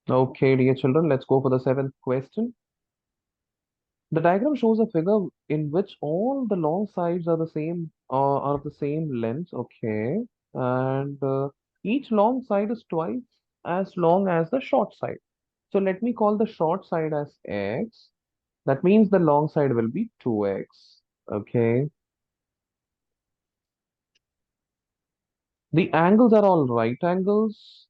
Okay, dear children, let's go for the seventh question. The diagram shows a figure in which all the long sides are of the same length. Okay, and each long side is twice as long as the short side. So let me call the short side as x. That means the long side will be 2x. Okay, the angles are all right angles.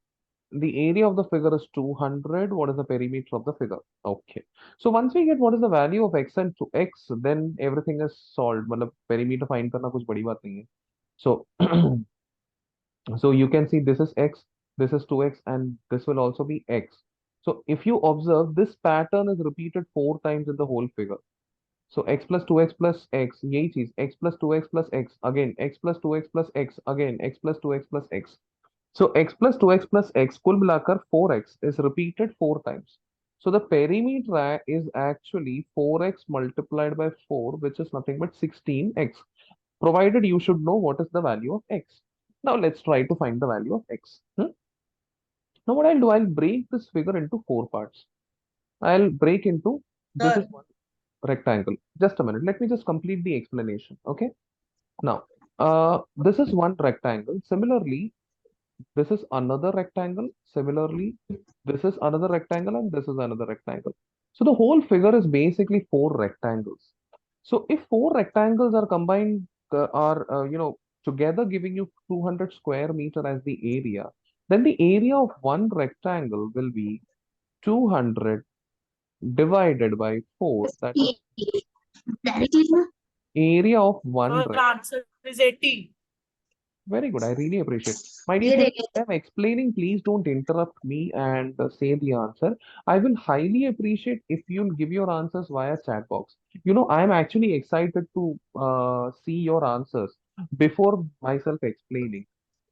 The area of the figure is 200. What is the perimeter of the figure? Okay. So once we get what is the value of x and to x, then everything is solved. मतलब perimeter find करना कुछ बड़ी बात नहीं है. So so you can see this is x, this is 2x, and this will also be x. So if you observe, this pattern is repeated four times in the whole figure. So x plus 2x plus x, यही चीज x plus 2x plus x, again x plus 2x plus x, again x plus 2x plus x. So x plus 2x plus x कुल मिलाकर 4x is repeated four times. So the perimeter is actually 4x multiplied by 4, which is nothing but 16x, provided you should know what is the value of x. Now let's try to find the value of x. Now what I'll do, I'll break this figure into four parts. I'll break into, this is Sir, one rectangle. Just a minute. Let me just complete the explanation. Okay. Now, this is one rectangle. Similarly, this is another rectangle. Similarly, this is another rectangle and this is another rectangle. So the whole figure is basically four rectangles. So if four rectangles are combined, together giving you 200 square meter as the area, then the area of one rectangle will be 200 divided by 4. That is area of one sir, rectangle. answer is 80. Very good. I really appreciate. My dear children, I'm explaining. Please don't interrupt me and say the answer. I will highly appreciate if you'll give your answers via chat box. I'm actually excited to see your answers before myself explaining.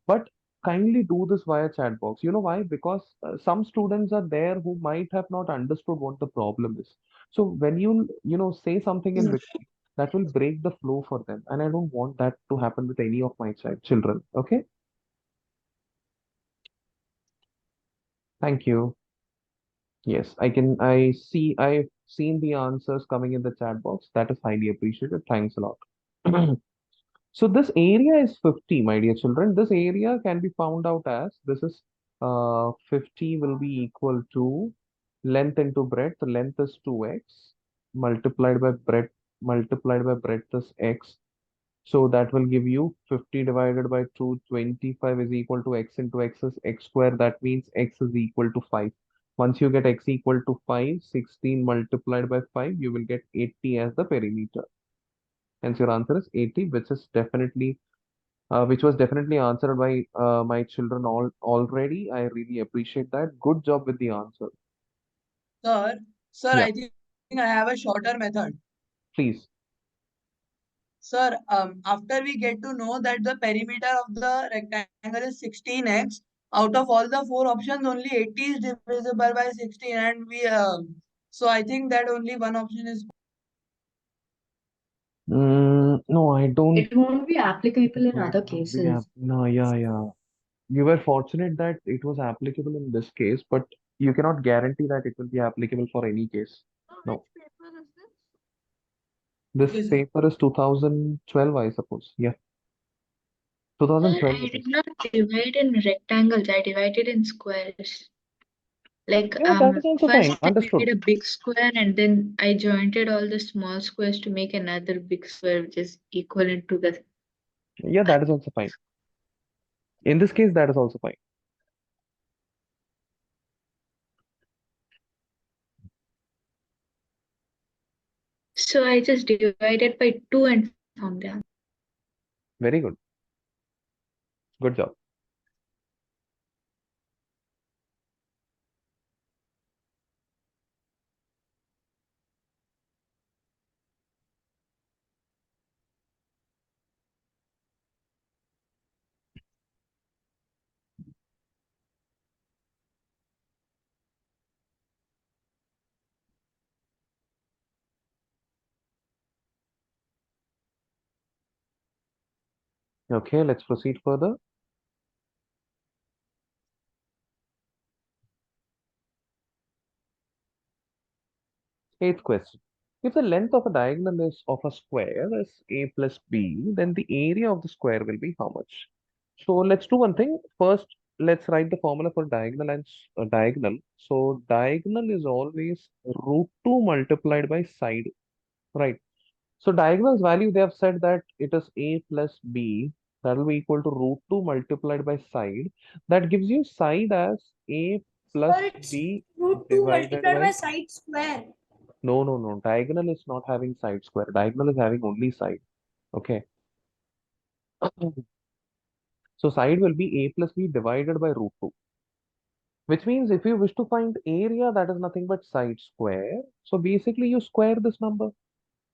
But kindly do this via chat box. You know why? Because some students are there who might have not understood what the problem is. So when say something in between, that will break the flow for them. And I don't want that to happen with any of my children. Okay? Thank you. Yes, I've seen the answers coming in the chat box. That is highly appreciated. Thanks a lot. So this area is 50, my dear children. This area can be found out as, this is 50 will be equal to length into breadth. Length is 2x multiplied by breadth is x. So that will give you 50 divided by 225 is equal to x into x is x square. That means x is equal to 5. Once you get x equal to 5, 16 multiplied by 5, you will get 80 as the perimeter. Hence your answer is 80, which was definitely answered by my children already. I really appreciate that. Good job with the answer. Sir, sir, Yeah, I think I have a shorter method. please. Sir, after we get to know that the perimeter of the rectangle is 16x, out of all the four options, only 80 is divisible by 16, and so I think that only one option is. No, I don't. It won't be applicable in No, other it won't be cases. no, yeah, yeah. You were fortunate that it was applicable in this case, but you cannot guarantee that it will be applicable for any case. So which No. paper is this? This Okay, sir. paper is 2012, I suppose. Yeah, Sir, 2012 I it did is. not divide in rectangles. I divided in squares. Like Yeah, that is also fine. first I Understood. made a big square and then I jointed all the small squares to make another big square which is equivalent to the. Yeah, that is also fine. In this case, that is also fine. So I just divided by 2 and found the answer. Very good. Good job. Okay, let's proceed further. Eighth question. If the length of a diagonal is of a square is a plus b, then the area of the square will be how much? So let's do one thing. First, let's write the formula for diagonal and diagonal. So diagonal is always root 2 multiplied by side, right? So diagonal's value, they have said that it is a plus b. That will be equal to root 2 multiplied by side. That gives you side as a Sir, plus it's b root 2 divided multiplied by by. side square. No, no, no. Diagonal is not having side square. Diagonal is having only side. Okay. So side will be a plus b divided by root 2. Which means if you wish to find area, that is nothing but side square. So basically you square this number.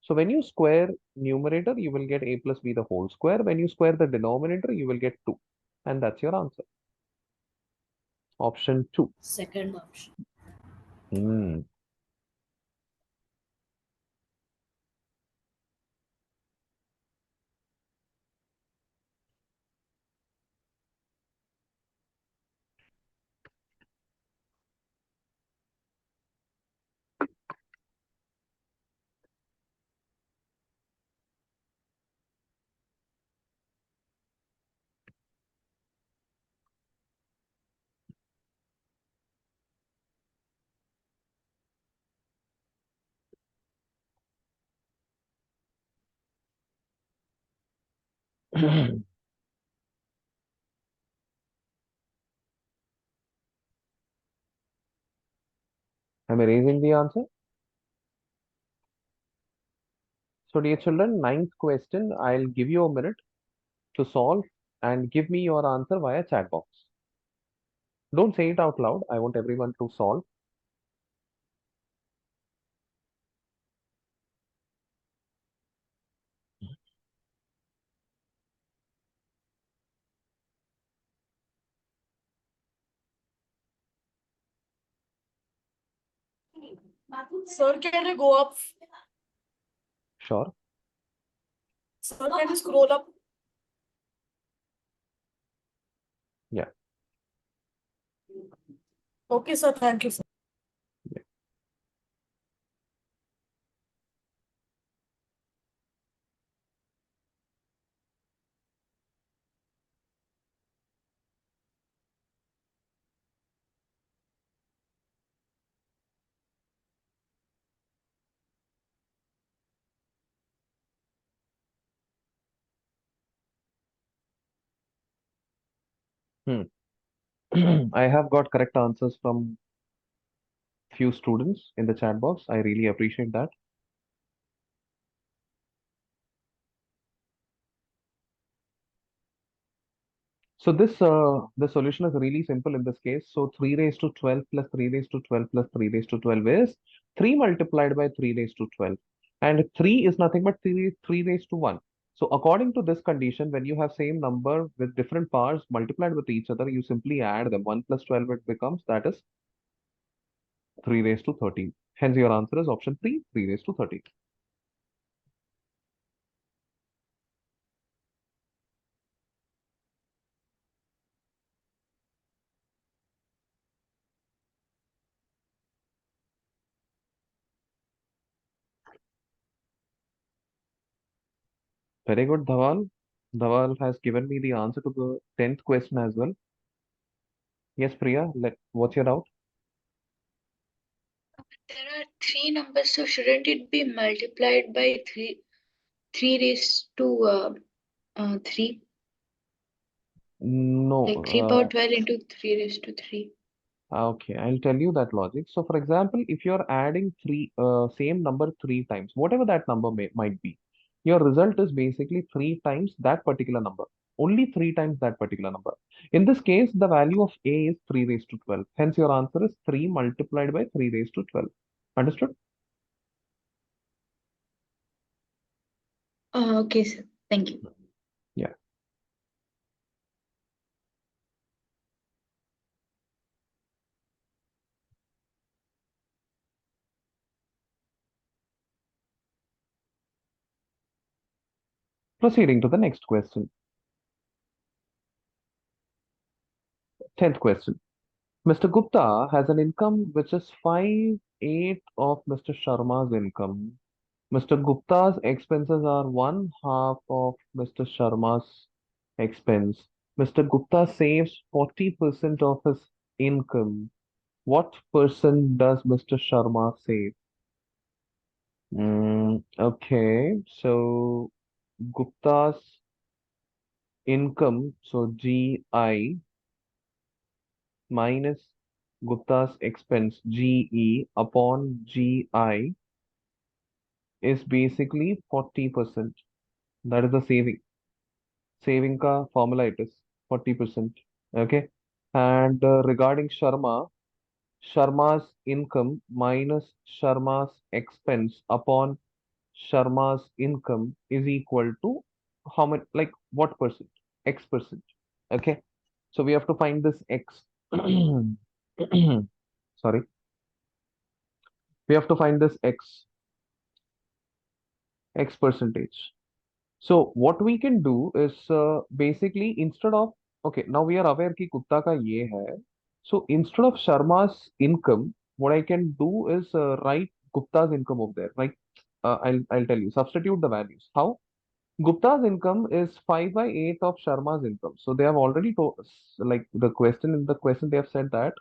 So when you square numerator, you will get a plus b the whole square. When you square the denominator, you will get 2. And that's your answer. Option 2. Second option. Hmm. Am I raising the answer? So dear children, ninth question, I'll give you a minute to solve and give me your answer via chat box. Don't say it out loud. I want everyone to solve. Sir, can you go up? Sure. Sir, can you scroll up? Yeah. Okay, sir. Thank you, sir. Hmm. I have got correct answers from few students in the chat box. I really appreciate that. So this the solution is really simple in this case. So 3 raised to 12 plus 3 raised to 12 plus 3 raised to 12 is 3 multiplied by 3 raised to 12. And 3 is nothing but 3 raised to 1. So according to this condition, when you have same number with different powers multiplied with each other, you simply add them. 1 plus 12 it becomes, that is 3 raised to 13. Hence your answer is option 3, 3 raised to 13. Very good, Dhawal. Dhawal has given me the answer to the 10th question as well. Yes, Priya, what's your doubt? There are three numbers, so shouldn't it be multiplied by three raised to 3? Like 3 power No. 12 into 3 raised to 3. Okay, I'll tell you that logic. So, for example, if you're adding same number 3 times, whatever that number might be, your result is basically 3 times that particular number. Only 3 times that particular number. In this case, the value of A is 3 raised to 12. Hence, your answer is 3 multiplied by 3 raised to 12. Understood? Okay, sir. Thank you. Yeah. Proceeding to the next question. 10th question. Mr. Gupta has an income which is 5/8 of Mr. Sharma's income. Mr. Gupta's expenses are one half of Mr. Sharma's expense. Mr. Gupta saves 40% of his income. What percent does Mr. Sharma save? Okay, so Gupta's income, so GI minus Gupta's expense, GE upon GI is basically 40%. That is the saving. Saving ka formula it is 40%. Okay. And regarding Sharma, Sharma's income minus Sharma's expense upon Sharma's income is equal to how much, like what percent? X percent. Okay. So we have to find this X. Sorry. We have to find this X percentage. So what we can do is basically instead of, okay, now we are aware कि कुत्ता का ये है. So instead of Sharma's income, what I can do is write Gupta's income over there. Like I'll tell you, substitute the values. How? Gupta's income is 5/8 of Sharma's income. So they have already told us, like the question in the question they have said that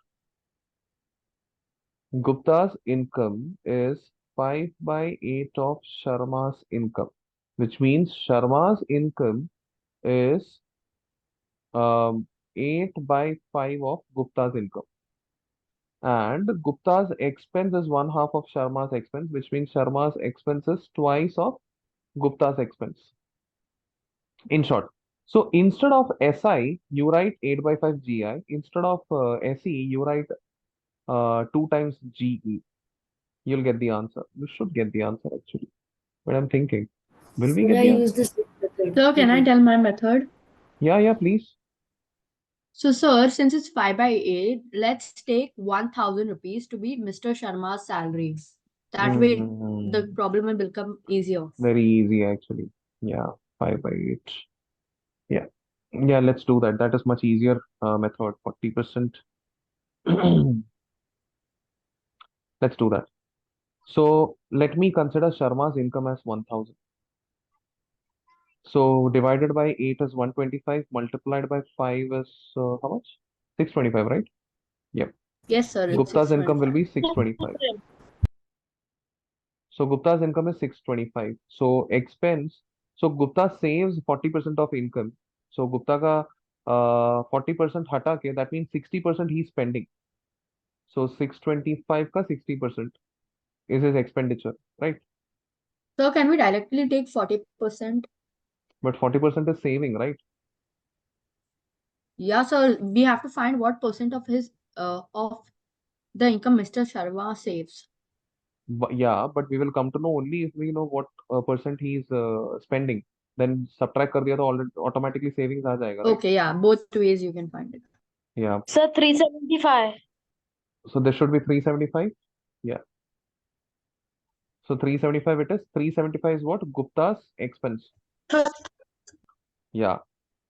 Gupta's income is 5/8 of Sharma's income, which means Sharma's income is 8 by 5 of Gupta's income. And Gupta's expense is one half of Sharma's expense, which means Sharma's expense is twice of Gupta's expense. In short, so instead of SI, you write 8 by 5 GI. Instead of SE, you write 2 times GE. You'll get the answer. You should get the answer actually. But I'm thinking, will we Should get I the use answer? this method? So can I tell my method? Yeah, please. So sir, since it's 5/8, let's take 1,000 rupees to be Mr. Sharma's salary. That way the Mm, problem will become easier. very easy actually. Yeah, 5/8. Yeah. Yeah, let's do that. That is much easier method. 40%. Let's do that. So let me consider Sharma's income as 1,000. So divided by 8 is 125. Multiplied by 5 is how much? 625, right? Yep. Yes, sir, it's Gupta's income will 625. be 625. So Gupta's income is 625. So expense. So Gupta saves 40% of income. So Gupta ka 40% hata ke, that means 60% he's spending. So 625 ka 60% is his expenditure, right? So can we directly take 40%? But 40% is saving, right? Yeah, sir, we have to find what percent of his of the income Mr. Sharma saves. Yeah, but we will come to know only if we know what percent he's spending. Then subtract कर दिया तो already automatically savings आ जाएगा, right? Okay, yeah, both ways you can find it. Yeah. Sir, 375. So this should be 375. Yeah. So 375 it is. 375 is what? Gupta's expense. Yeah.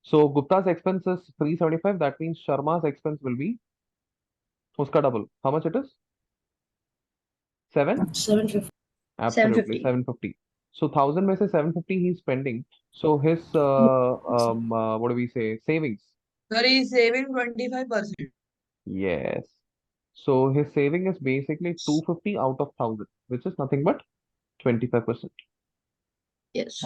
So Gupta's expense is 375. That means Sharma's expense will be uska double. How much it is? 7? 750. Absolutely, 750. 750. So 1,000 में से 750 he's spending. So his what do we say? Savings. Sir, he is saving 25%. Yes. So his saving is basically 250 out of 1,000, which is nothing but 25%. Yes.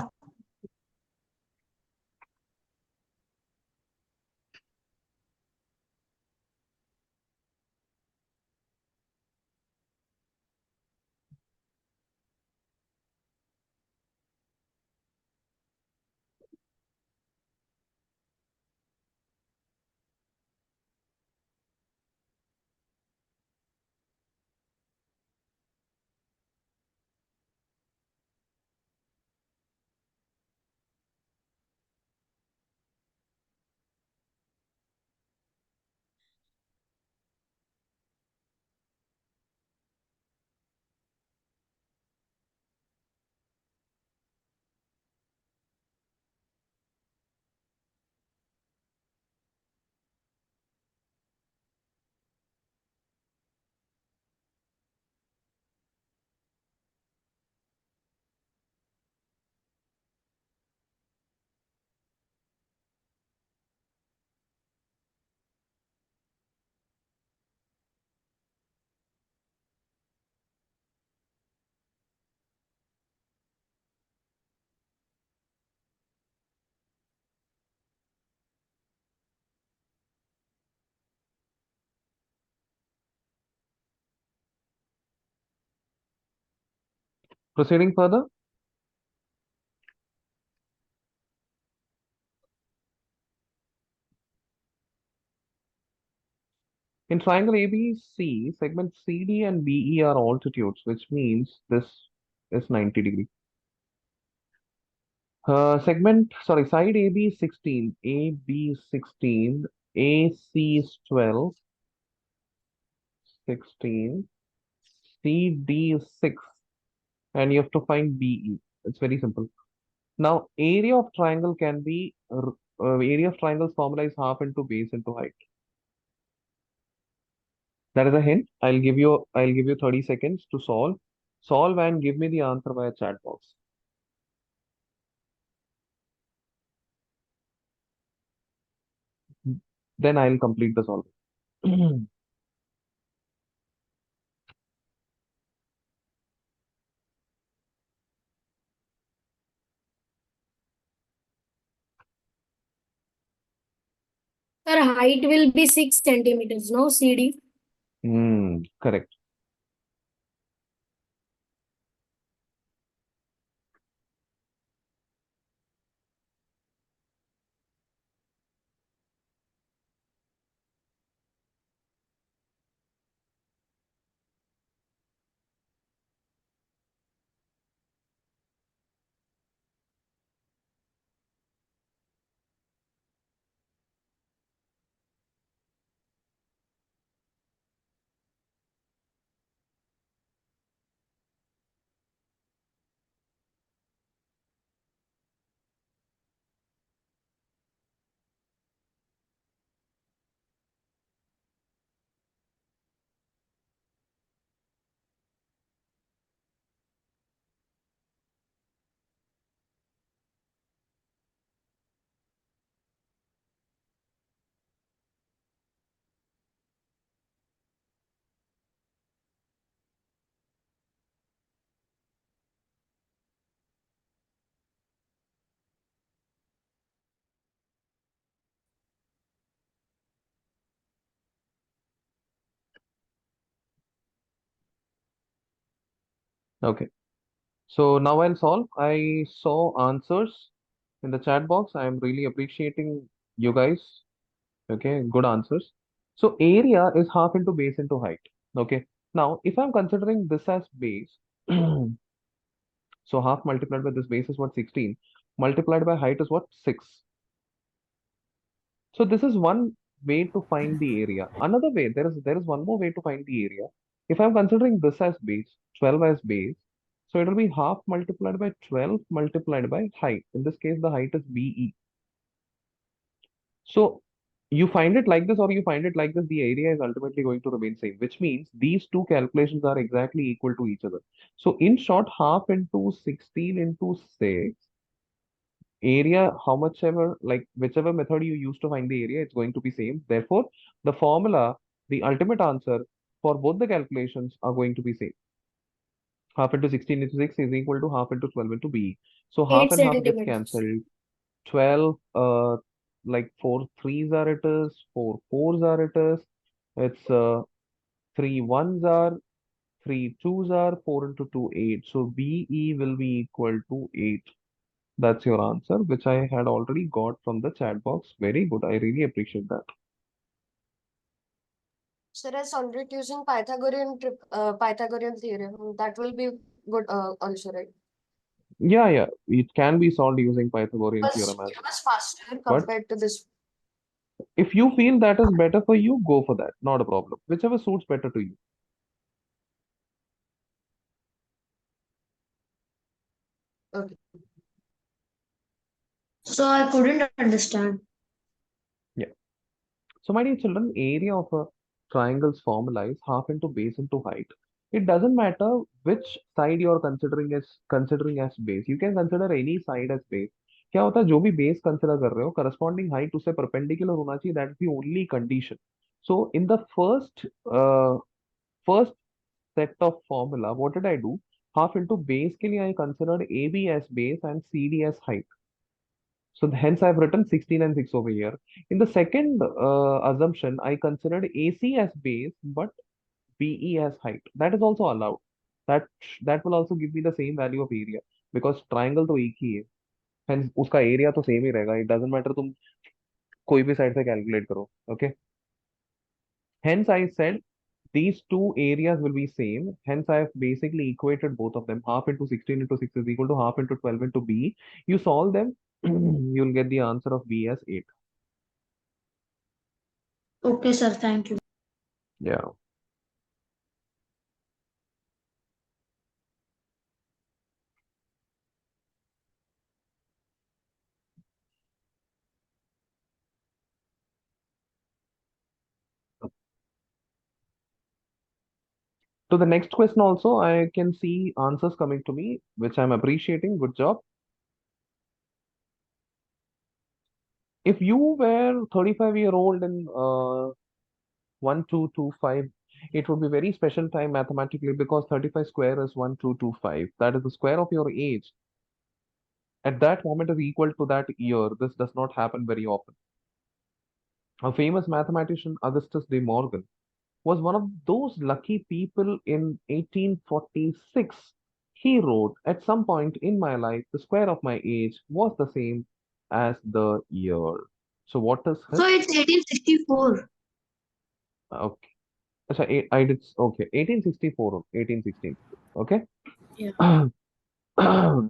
Proceeding further. In triangle ABC, segments CD and BE are altitudes, which means this is 90 degree. Side AB is 16, AB is 16, AC is 12, 16, CD is 6, and you have to find BE. It's very simple. Now, area of triangle's formula is half into base into height. That is a hint. I'll give you 30 seconds to solve. Solve and give me the answer via chat box. Then I'll complete the solving. Sir, height will be 6 centimeters, no CD. Correct. Okay. So now I'll solve. I saw answers in the chat box. I'm really appreciating you guys. Okay, good answers. So area is half into base into height. Okay. Now, if I'm considering this as base, so half multiplied by this base is what, 16, multiplied by height is what, 6. So this is one way to find the area. Another way, there is one more way to find the area. If I'm considering this as base, 12 as base, so it will be half multiplied by 12 multiplied by height. In this case, the height is BE. So you find it like this or you find it like this, the area is ultimately going to remain same, which means these two calculations are exactly equal to each other. So in short, half into 16 into 6, area, how much ever, like whichever method you use to find the area, it's going to be same. Therefore, the formula, the ultimate answer for both the calculations are going to be same. Half into 16 into 6 is equal to half into 12 into B. So half 8 and half gets centimeters. cancelled. 12, like 4 threes are it is, 4 fours are it is. It's 3 ones are, 3 twos are, 4 into 2, 8. So BE will be equal to 8. That's your answer, which I had already got from the chat box. Very good. I really appreciate that. Sir, I solved it using Pythagorean theorem. That will be good also, right? Yeah, yeah. It can be solved using Pythagorean theorem as It well. was faster But compared to this. if you feel that is better for you, go for that. Not a problem. Whichever suits better to you. Okay. So I couldn't understand. Yeah. So, my dear children, area of a triangle's formula is half into base into height. It doesn't matter which side you are considering as base. You can consider any side as base. क्या होता है जो भी base consider कर रहे हो corresponding height उससे perpendicular होना चाहिए. That's the only condition. So in the first set of formula, what did I do? Half into base के लिए I considered AB as base and CD as height. So hence I've written 16 and 6 over here. In the second assumption, I considered AC as base, but BE as height. That is also allowed. that will also give me the same value of area because triangle तो एक ही है, hence उसका area तो same ही रहेगा. It doesn't matter तुम कोई भी side से calculate करो. Okay, hence I said these two areas will be same. Hence I have basically equated both of them. Half into 16 into 6 is equal to half into 12 into b. You solve them, you'll get the answer of b as 8. Okay, sir. Thank you. Yeah. To the next question also, I can see answers coming to me, which I'm appreciating. Good job. If you were 35-year-old in 1225, it would be very special time mathematically because 35 square is 1225. That is the square of your age. At that moment is equal to that year. This does not happen very often. A famous mathematician, Augustus de Morgan, was one of those lucky people in 1846. He wrote, at some point in my life, the square of my age was the same as the year. So what is So his? it's 1864. Okay. So I did, okay, 1864, 1816. Okay. Yeah.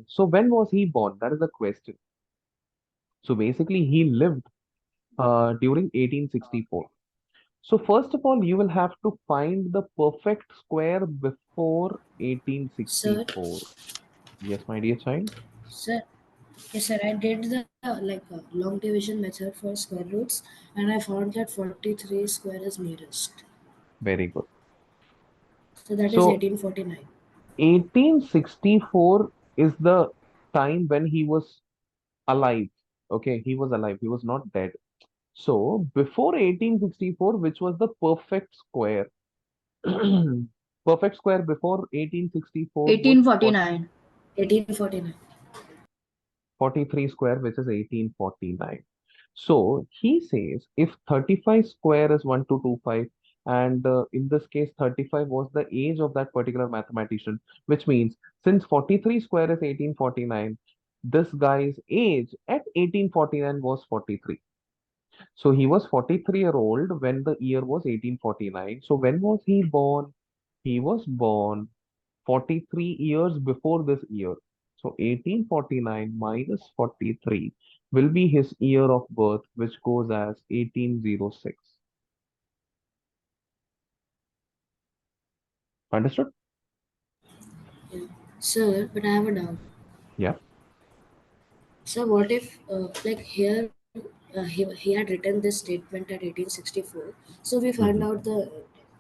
So when was he born? That is the question. So basically, he lived during 1864. So first of all, you will have to find the perfect square before Sir, 1864. Yes, my dear child. sir, yes, sir. I did the long division method for square roots, and I found that 43 square is nearest. Very good. So that is So 1849. 1864 is the time when he was alive. Okay, he was alive. He was not dead. So before 1864, which was the perfect square? Perfect square before 1864 was 1849. 1849. 43 square, which is 1849. So he says if 35 square is 1225, and in this case, 35 was the age of that particular mathematician, which means since 43 square is 1849, this guy's age at 1849 was 43. So he was 43-year-old when the year was 1849. So when was he born? He was born 43 years before this year. So 1849 minus 43 will be his year of birth, which goes as 1806. Understood? Yeah. Sir, but I have a doubt. Yeah. So what if like here he had written this statement at 1864, so we found Mhm. out the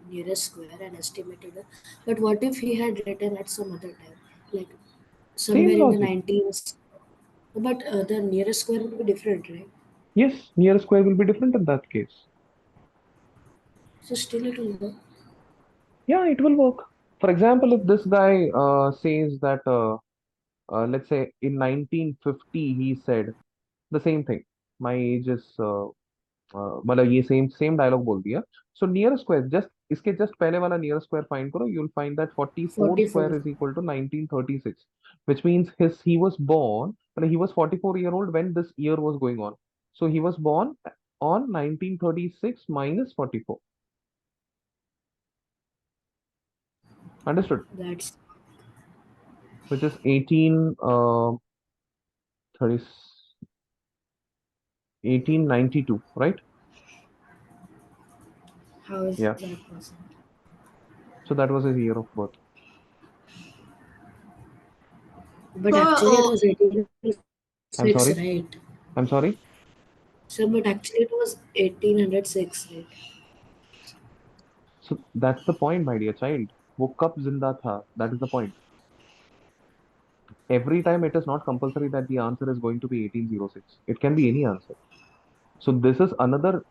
nearest square and estimated it. But what if he had written at some other time, like Same somewhere in the logic. 19s? But the nearest square would be different, right? Yes, near square will be different in that case. So still it will work. Yeah, it will work. For example, if this guy says that, let's say in 1950, he said the same thing. My age is मतलब ये same dialogue बोल दिया. So near square just इसके just पहले वाला near square find करो. You will find that 44 44. Square is equal to 1936, which means he was born, मतलब he was 44 year old when this year was going on. So he was born on 1936 minus 44. Understood? That's Which is 30, 1892, right? how is Yeah. that possible? So that was his year of birth. But So, actually it was 1806, I'm sorry. right? I'm sorry. So but actually it was 1806, right? So that's the point, my dear child. वो कब जिंदा था? That is the point. Every time it is not compulsory that the answer is going to be 1806. It can be any answer. So this is another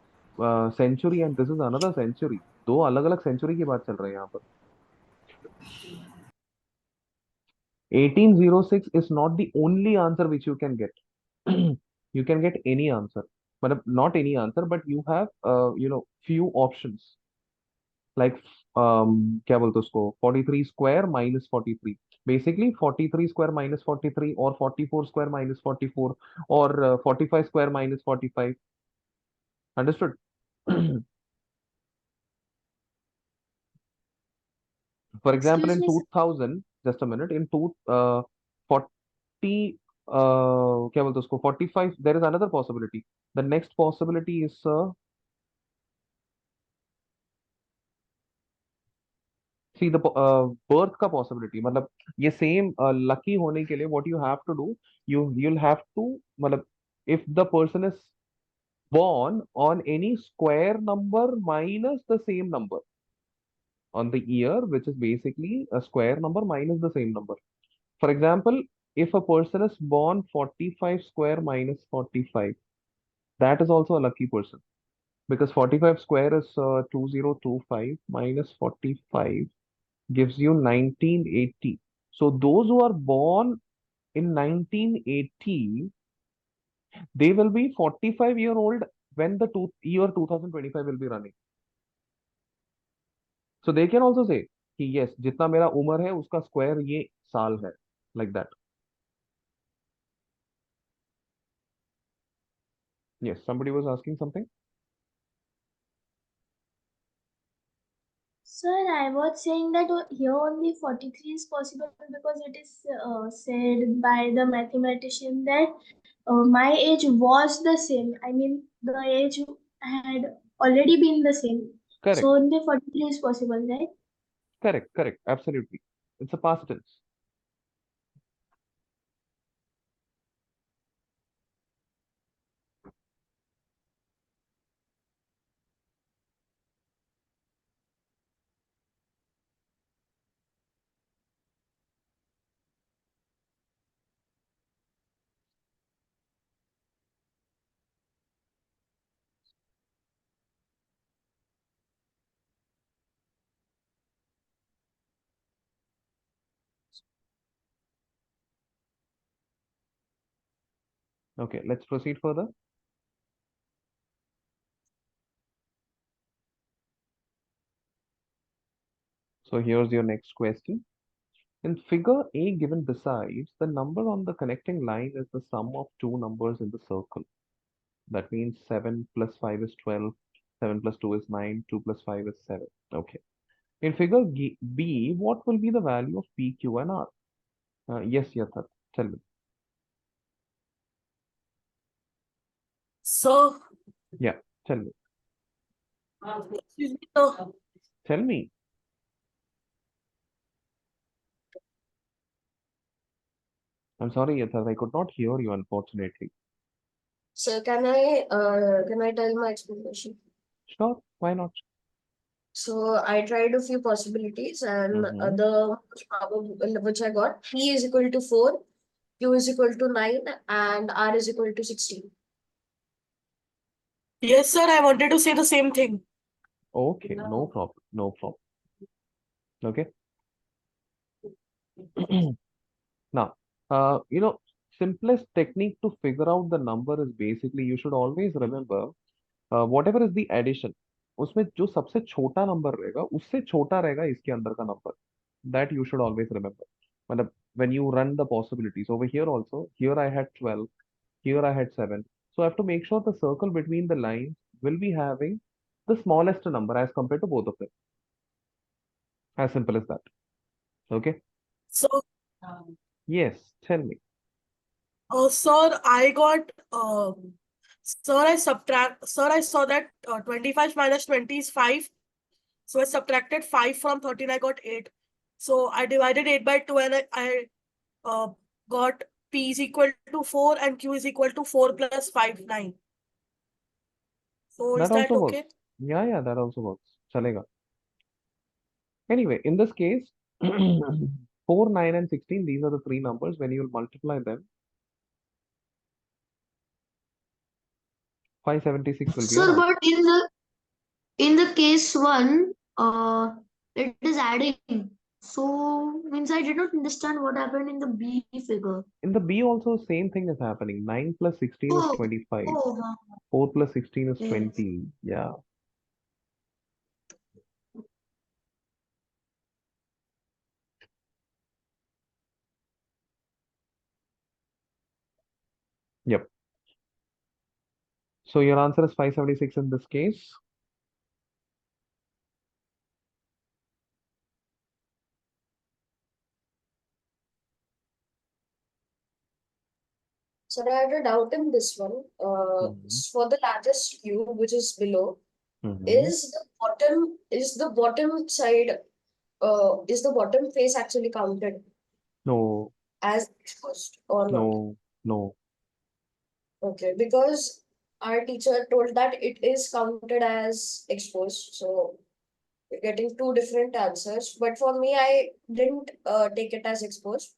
century and this is another century. दो अलग अलग century की बात चल रही है यहाँ पर. 1806 is not the only answer which you can get. You can get any answer, but not any answer, but you have few options. Like क्या बोलते हैं उसको, 43 square minus 43, basically 43 square minus 43, और 44 स्क्वायर माइनस 44, और 45 square minus 45. Understood? For example, Excuse in me, sir. 2000, just a minute, in 40, क्या बोलते हैं उसको, 45, there is another possibility. The next possibility is see the birth का possibility, मतलब ये same lucky होने के लिए what you have to do, you'll have to, मतलब if the person is born on any square number minus the same number on the year, which is basically a square number minus the same number. For example, if a person is born 45 square minus 45, that is also a lucky person, because 45 square is 2025 minus 45 gives you 1980. So those who are born in 1980, they will be 45-year old when the year 2025 will be running. So they can also say कि yes, जितना मेरा उम्र है उसका square ये साल है, like that. Yes, somebody was asking something. Sir, I was saying that here only 43 is possible because it is said by the mathematician that my age was the same. I mean, the age had already been the same. Correct, So only 43 is possible, right? correct, absolutely. It's a past tense. Okay, let's proceed further. So here's your next question. In figure A given besides, the number on the connecting line is the sum of two numbers in the circle. That means 7 plus 5 is 12, 7 plus 2 is 9, 2 plus 5 is 7. Okay. In figure B, what will be the value of P, Q, and R? Yes, Yathat, tell me. So, Yeah, tell me. excuse me, so, Tell me. I'm sorry, Yathat, I could not hear you, unfortunately. So can I tell my explanation? Sure, why not? So I tried a few possibilities, and Mm-hmm. the which I got, P is equal to 4, Q is equal to 9, and R is equal to 16. yes, sir, I wanted to say the same thing. Okay, no problem, no problem. Okay. Now, simplest technique to figure out the number is basically you should always remember whatever is the addition, उसमें जो सबसे छोटा number रहेगा उससे छोटा रहेगा इसके अंदर का number. That you should always remember. मतलब when you run the possibilities over here also, here I had 12, here I had 7. So I have to make sure the circle between the lines will be having the smallest number as compared to both of them. As simple as that. Okay. So, Yes, tell me. sir, sir, I saw that 25 minus 20 is 5. So I subtracted 5 from 13, I got 8. So I divided 8 by 2 and I uh, got P is equal to 4 and Q is equal to 4 plus 5, 9. So is That that also okay? works. Yeah, that also works. Chalega. Anyway, in this case, 4, 9, and 16, these are the three numbers. When you multiply them, 576 will be your Sir, answer. but in the case one, it is adding. So means I did not understand what happened in the B figure. In the B also, same thing is happening. 9 plus 16 is Oh, 25. oh, 4 plus 16 is yes. 20. Yeah. So your answer is 576 in this case. So I had a doubt in this one. Hmm. For the largest cube, which is below, Hmm. is the bottom side, is the bottom face actually counted No, as exposed or not? no, no. Okay, because our teacher told that it is counted as exposed, so we're getting two different answers. But for me, I didn't take it as exposed.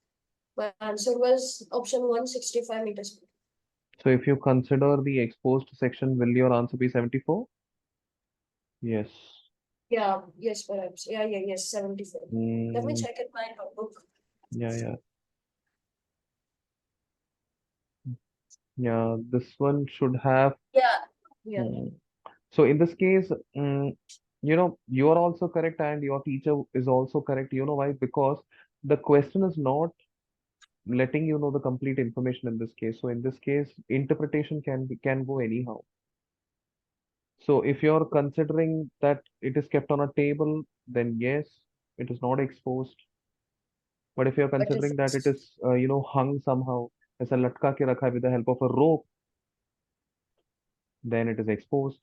My answer was option 165 meters. So if you consider the exposed section, will your answer be 74? Yes. Yeah, yes, perhaps. Yes, 74. Let me Mm, check in my notebook. yeah, yeah, yeah. This one should have. Yeah, yeah. Mm. So in this case, you are also correct and your teacher is also correct. You know why? Because the question is not letting you know the complete information in this case. So in this case, interpretation can go anyhow. So if you're considering that it is kept on a table, then yes, it is not exposed. But if you're But if considering that it it's is, hung somehow, as a latka ke rakha hai with the help of a rope, then it is exposed.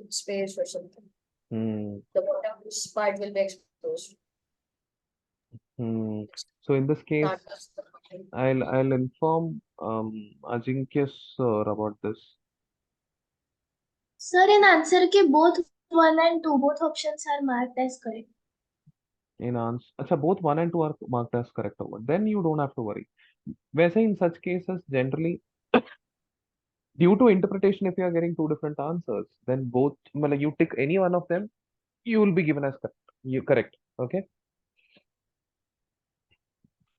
space or something, Hmm. the bottom part will be exposed. Hmm. So in this case, Not just the bottom. I'll inform Ajinkya sir about this. Sir, in answer के both 1 and 2, both options are marked as correct. In answer, अच्छा, both one and two are marked as correct over. Then you don't have to worry. वैसे in such cases, generally, due to interpretation, if you are getting two different answers, then both, well, you tick any one of them, you will be given as correct. You correct. Okay.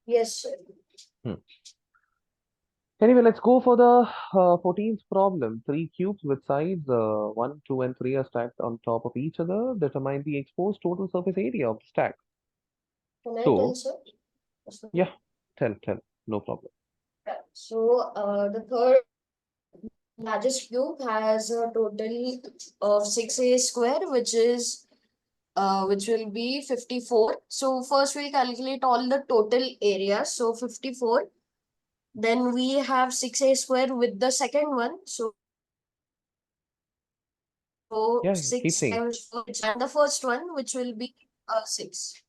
Yes, sir. Hmm. Anyway, let's go for the 14th problem. Three cubes with sides 1, 2, and 3 are stacked on top of each other. Determine the exposed total surface area of the stack. Can I tell, So, sir? Yes, sir. yeah, tell, no problem. Yeah. So, the third largest cube has a total of 6a square, which will be 54. So first we'll calculate all the total area. So 54. Then we have 6a square with the second one. So Yeah, keep 6 saying. times 4, and the first one, which will be 6.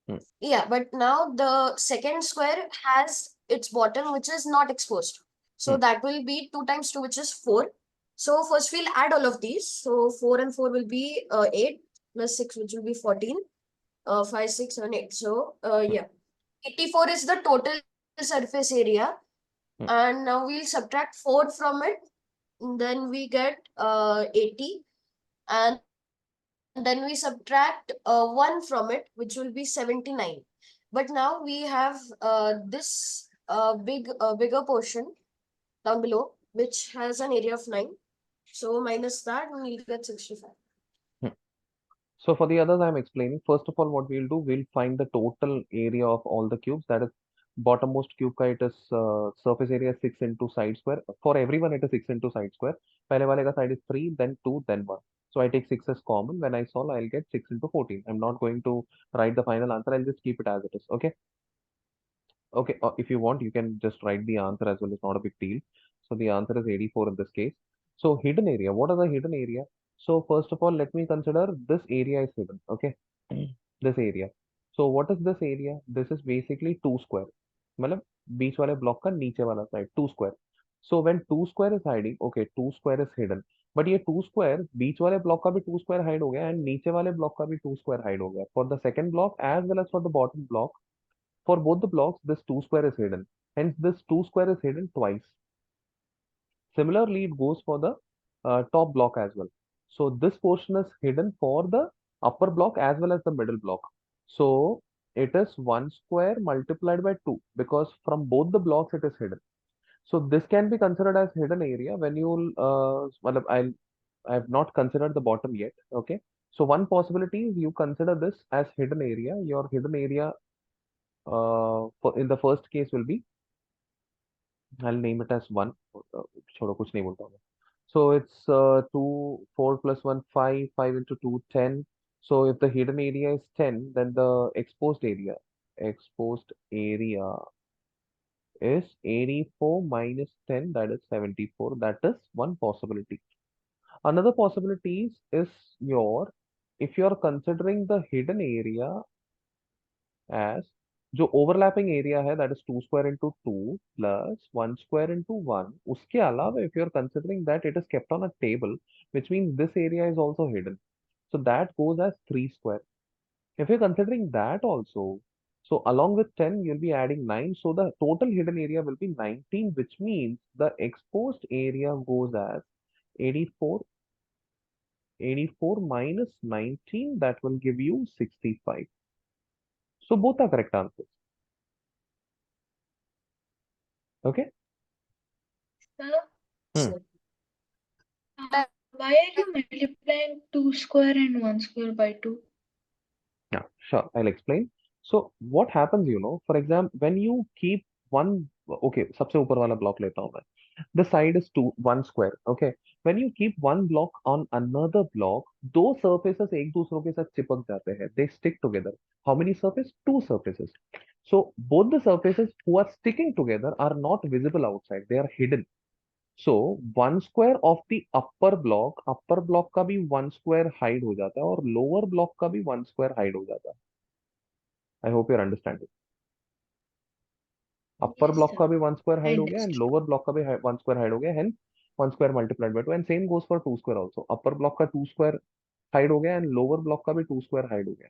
Hmm, Yeah, but now the second square has its bottom, which is not exposed. So hmm, that will be 2 times 2, which is 4. So first we'll add all of these. So 4 and 4 will be 8 plus 6, which will be 14. 5, 6, 7, 8. So hmm, yeah, 84 is the total surface area. hmm, And now we'll subtract 4 from it. Then we get 80. And then we subtract 1 from it, which will be 79. But now we have this bigger portion down below, which has an area of 9. So minus that, we'll get 65. hmm. So for the others, I'm explaining. First of all, what we'll do, we'll find the total area of all the cubes. That is, bottommost cube का it is surface area 6 into side square. For everyone, it is 6 into side square. पहले वाले का side is 3, then 2, then 1. So I take 6 as common. When I solve, I'll get 6 into 14. I'm not going to write the final answer. I'll just keep it as it is. Okay. Okay, if you want, you can just write the answer as well. It's not a big deal. So the answer is 84 in this case. So hidden area. What are the hidden area? So first of all, let me consider this area is hidden. Okay, this area. So what is this area? This is basically 2 square. मतलब बीच वाले block का नीचे वाला side 2 square. So when 2 square is hiding, okay, 2 square is hidden. But ये 2 square बीच वाले block का भी 2 square hide हो गया and नीचे वाले block का भी 2 square hide हो गया. For the second block as well as for the bottom block. For both the blocks, this 2 square is hidden. Hence, this 2 square is hidden twice. Similarly, it goes for the top block as well. So this portion is hidden for the upper block as well as the middle block. So it is 1 square multiplied by 2 because from both the blocks it is hidden. So this can be considered as hidden area when you well, I have not considered the bottom yet. Okay. So one possibility is you consider this as hidden area. Your hidden area in the first case will be I'll name it as 1. छोड़ो कुछ नहीं बोलता हूँ मैं. So it's 2, 4 plus 1, 5, 5 into 2, 10. So if the hidden area is 10, then the exposed area is 84 minus 10, that is 74. That is one possibility. Another possibility is your, if you are considering the hidden area as जो overlapping area है, that is 2 square into 2 plus 1 square into 1. उसके अलावा if you are considering that it is kept on a table, which means this area is also hidden. So that goes as 3 square. If you're considering that also, so along with 10, you'll be adding 9. So the total hidden area will be 19, which means the exposed area goes as 84. 84 minus 19, that will give you 65. So both are correct answers. Okay? Sir, Hmm. why are you multiplying 2 square and 1 square by 2? Yeah, sure. I'll explain. So what happens, for example, when you keep one, okay, सबसे ऊपर वाला block लेता हूँ मैं. The side is 1 square. Okay. When you keep one block on another block, दो surfaces एक दूसरों के साथ चिपक जाते हैं. They stick together. How many surfaces? Two surfaces. So both the surfaces who are sticking together are not visible outside. They are hidden. So 1 square of the upper block का भी 1 square hide हो जाता है और lower block का भी 1 square hide हो जाता है. I hope you're understanding. Upper Yes, block sir. का भी 1 square I hide हो गया and understood. lower block का भी 1 square hide हो गया. Hence 1 square multiplied by 2, and same goes for 2 square also. Upper block का 2 square hide हो गया and lower block का भी 2 square hide हो गया.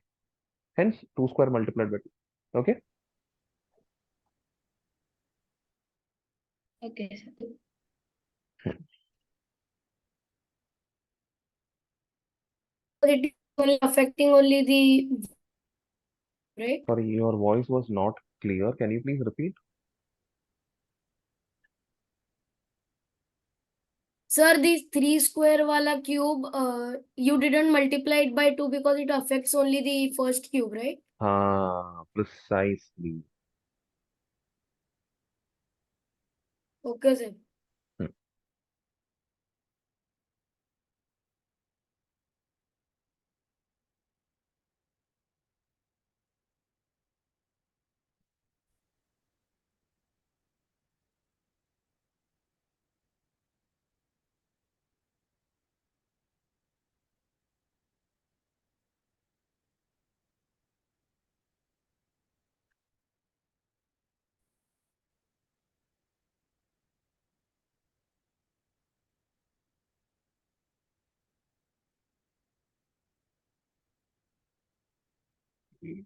Hence 2 square multiplied by 2. Okay? Okay, sir. It is only affecting only the right. Sorry, your voice was not clear. Can you please repeat? Sir, this 3 square wala cube, you didn't multiply it by 2 because it affects only the first cube, right? Precisely. Okay, sir. Hmm.